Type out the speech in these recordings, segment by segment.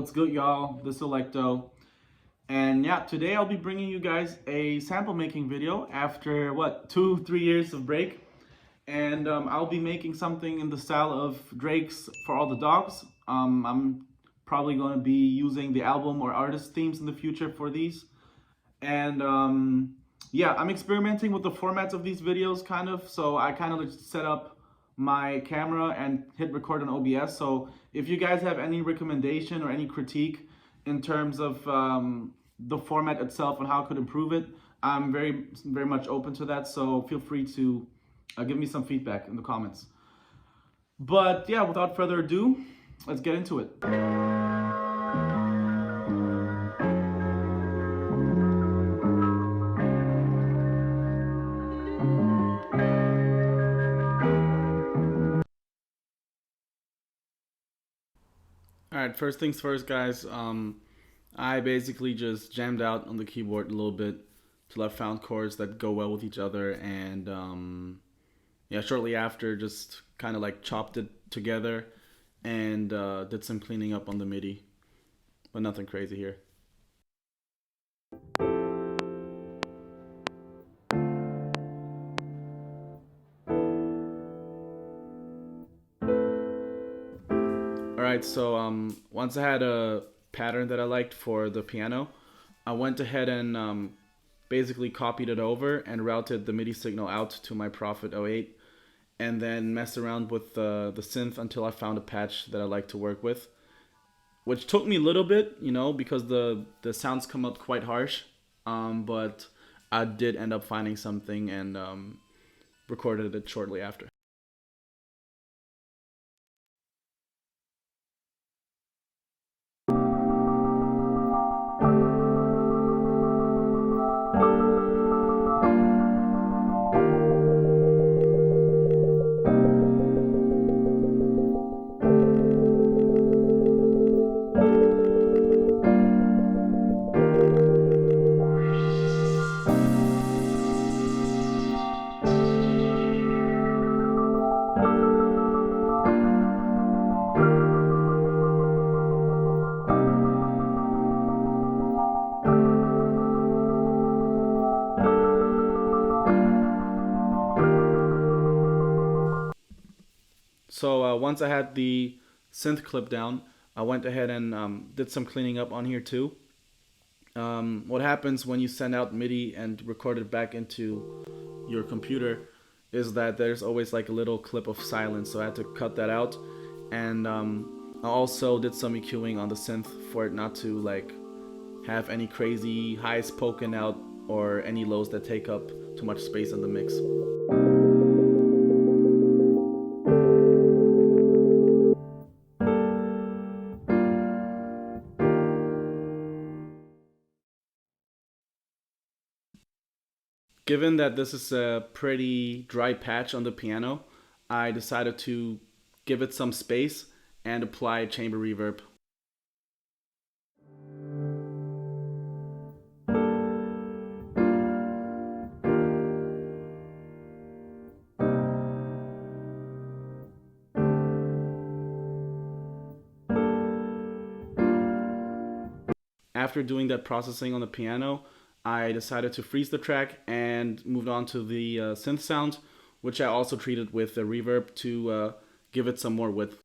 What's good, y'all? This is Electo. And yeah, today I'll be bringing you guys a sample making video after what, 2-3 years of break. And I'll be making something in the style of Drake's For All the Dogs. I'm probably going to be using the album or artist themes in the future for these. And yeah, I'm experimenting with the formats of these videos kind of. So I kind of just set up my camera and hit record on OBS. So if you guys have any recommendation or any critique in terms of the format itself and how I could improve it, I'm very much open to that. So feel free to give me some feedback in the comments. But yeah, without further ado, let's get into it. All right, first things first, guys. I basically just jammed out on the keyboard a little bit till I found chords that go well with each other, and yeah, shortly after, just kind of like chopped it together and did some cleaning up on the MIDI, but nothing crazy here. Alright, so once I had a pattern that I liked for the piano, I went ahead and basically copied it over and routed the MIDI signal out to my Prophet 08, and then messed around with the synth until I found a patch that I like to work with, which took me a little bit, you know, because the sounds come out quite harsh, but I did end up finding something and recorded it shortly after. So once I had the synth clip down, I went ahead and did some cleaning up on here too. What happens when you send out MIDI and record it back into your computer is that there's always like a little clip of silence, so I had to cut that out. And I also did some EQing on the synth for it not to like have any crazy highs poking out or any lows that take up too much space in the mix. Given that this is a pretty dry patch on the piano, I decided to give it some space and apply chamber reverb. After doing that processing on the piano, I decided to freeze the track and moved on to the synth sound, which I also treated with the reverb to give it some more width.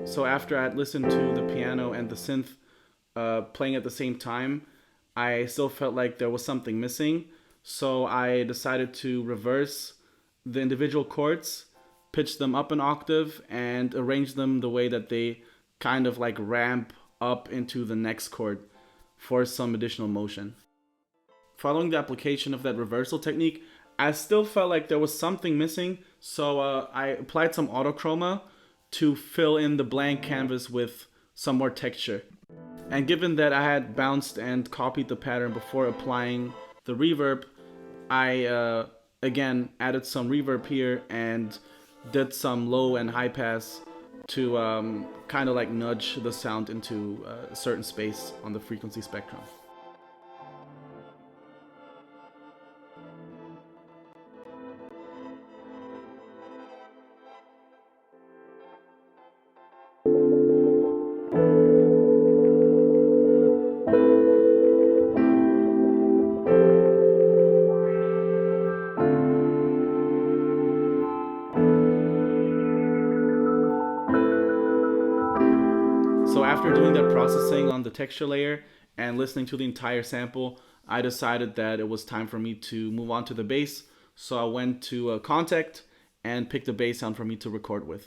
So after I had listened to the piano and the synth playing at the same time, I still felt like there was something missing. So I decided to reverse the individual chords, pitch them up an octave, and arrange them the way that they kind of like ramp up into the next chord for some additional motion. Following the application of that reversal technique, I still felt like there was something missing, so I applied some autochroma to fill in the blank canvas with some more texture. And given that I had bounced and copied the pattern before applying the reverb, I again added some reverb here and did some low and high pass to kind of like nudge the sound into a certain space on the frequency spectrum. So after doing that processing on the texture layer and listening to the entire sample, I decided that it was time for me to move on to the bass. So I went to Contact and picked a bass sound for me to record with.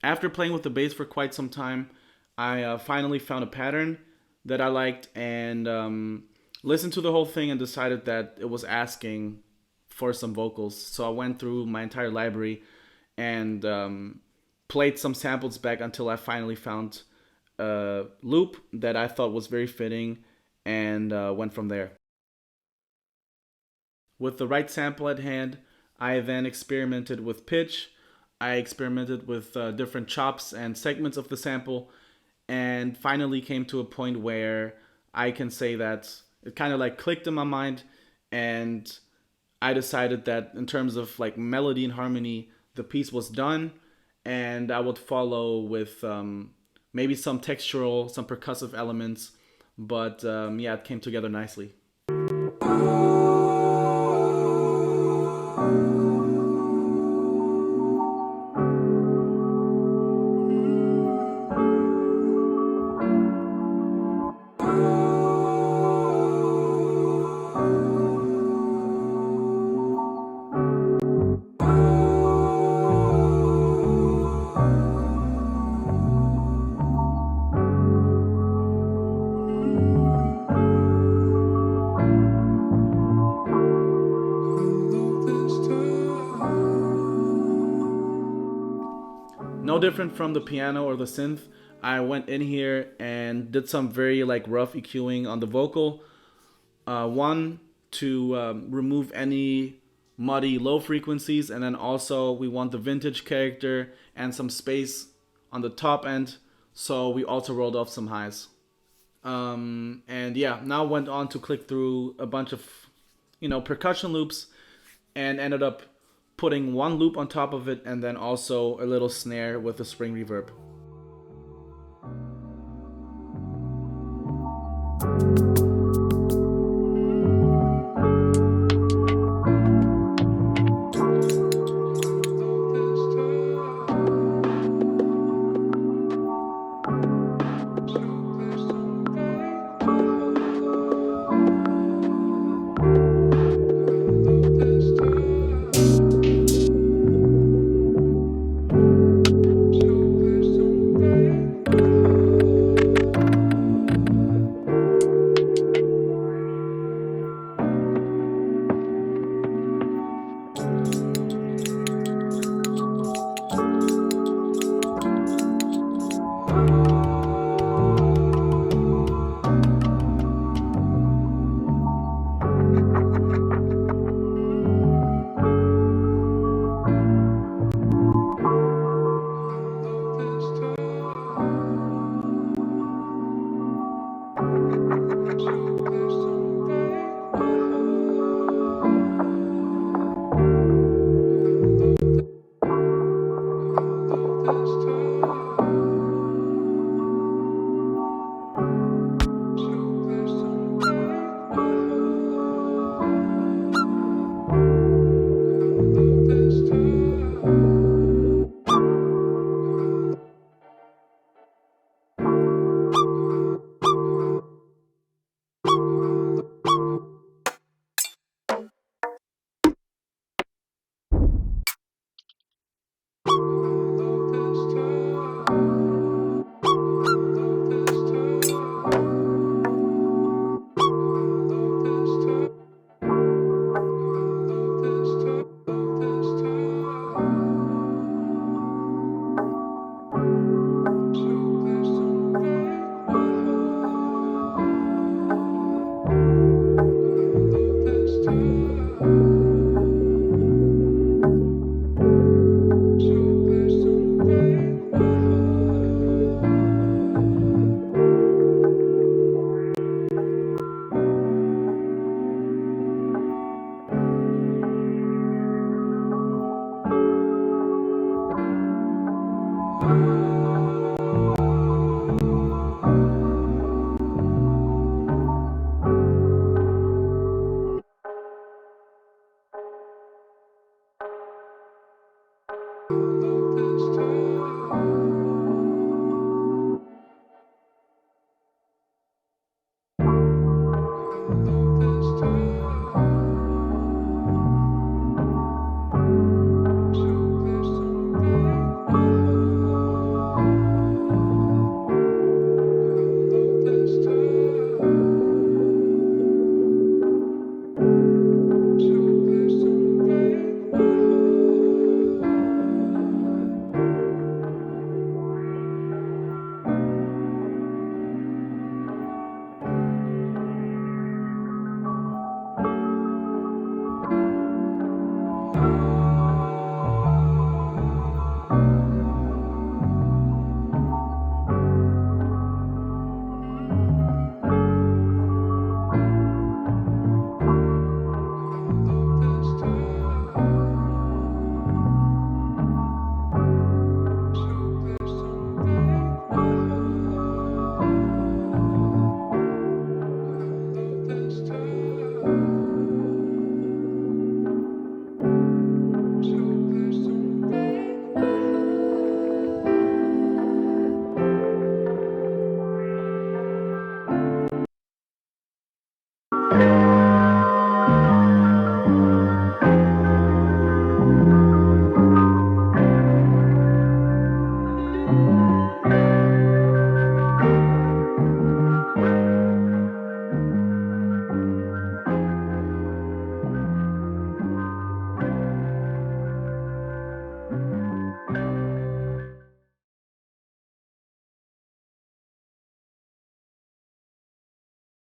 After playing with the bass for quite some time, I finally found a pattern that I liked and listened to the whole thing and decided that it was asking for some vocals. So I went through my entire library and played some samples back until I finally found a loop that I thought was very fitting and went from there. With the right sample at hand, I then experimented with pitch. I experimented with different chops and segments of the sample, and finally came to a point where I can say that it kind of like clicked in my mind, and I decided that in terms of like melody and harmony, the piece was done, and I would follow with maybe some textural, some percussive elements, but yeah, it came together nicely. different from the piano or the synth. I went in here and did some very like rough EQing on the vocal. One, to remove any muddy low frequencies, and then also we want the vintage character and some space on the top end, so we also rolled off some highs. And yeah, now went on to click through a bunch of, you know, percussion loops, and ended up putting one loop on top of it, and then also a little snare with a spring reverb.